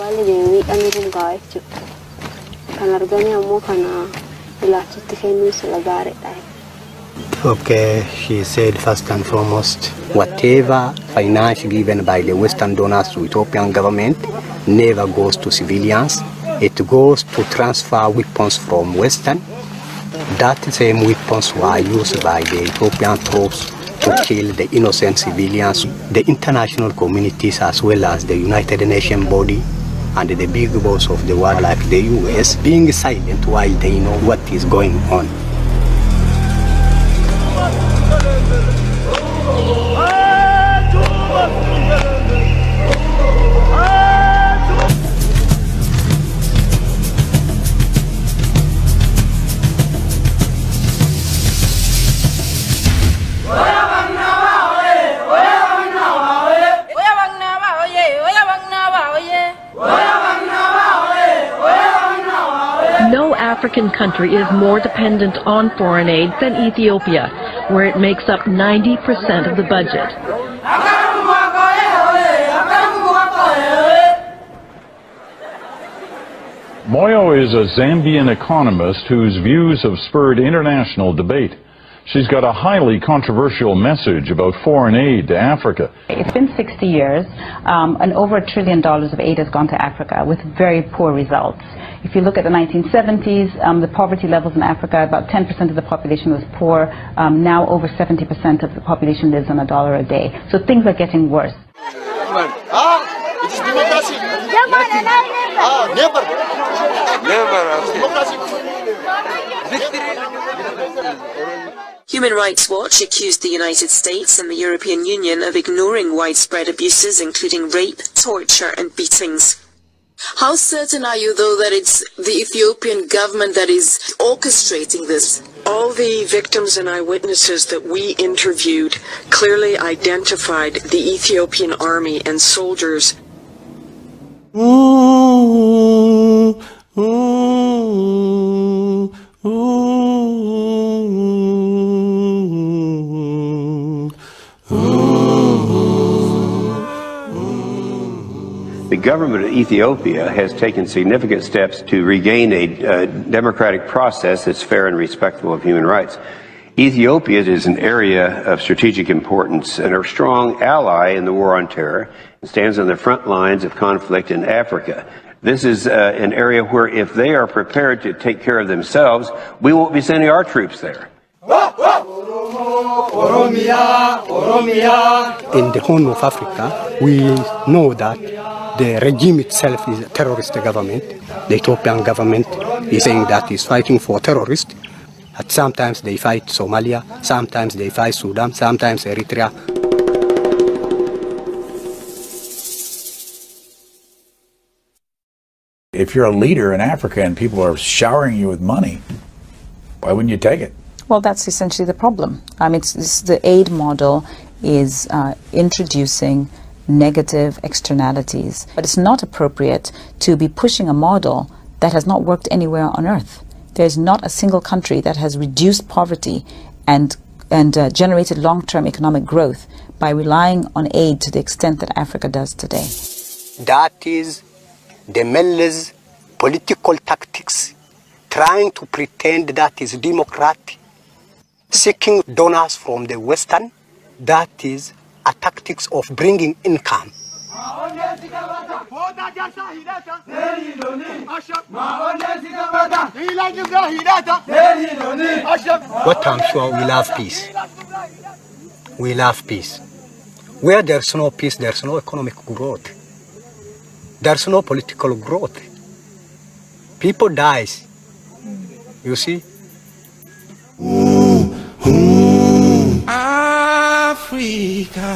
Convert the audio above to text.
Bali deemee dhamni kun gahaa jechuudha. Kan arganii ammoo kana ilaalchatti kennuu sila gaariidha. Okay, she said first and foremost, whatever finance given by the Western donors to Ethiopian government never goes to civilians. It goes to transfer weapons from Western. That same weapons were used by the Ethiopian troops to kill the innocent civilians. The international communities as well as the United Nations body and the big boss of the world like the US being silent while they know what is going on. No African country is more dependent on foreign aid than Ethiopia, where it makes up 90% of the budget. Moyo is a Zambian economist whose views have spurred international debate. She's got a highly controversial message about foreign aid to Africa. It's been 60 years, and over $1 trillion of aid has gone to Africa with very poor results. If you look at the 1970s, the poverty levels in Africa, about 10% of the population was poor. Now over 70% of the population lives on $1 a day. So things are getting worse. It is democracy. Human Rights Watch accused the United States and the European Union of ignoring widespread abuses, including rape, torture, and beatings. How certain are you, though, that it's the Ethiopian government that is orchestrating this? All the victims and eyewitnesses that we interviewed clearly identified the Ethiopian army and soldiers. The government of Ethiopia has taken significant steps to regain a democratic process that's fair and respectful of human rights. Ethiopia is an area of strategic importance and a strong ally in the war on terror and stands on the front lines of conflict in Africa. This is an area where if they are prepared to take care of themselves, we won't be sending our troops there. In the Horn of Africa, we know that the regime itself is a terrorist government. The Ethiopian government is saying that it's fighting for terrorists. But sometimes they fight Somalia, sometimes they fight Sudan, sometimes Eritrea. If you're a leader in Africa and people are showering you with money, why wouldn't you take it? Well, that's essentially the problem. The aid model is introducing negative externalities, but it's not appropriate to be pushing a model that has not worked anywhere on earth. There's not a single country that has reduced poverty and generated long-term economic growth by relying on aid to the extent that Africa does today. That is the Meles political tactics, trying to pretend that is democratic, seeking donors from the Western. That is a tactics of bringing income. What I'm sure, we love peace. We love peace. Where there's no peace, there's no economic growth. There's no political growth. People dies. You see? Africa.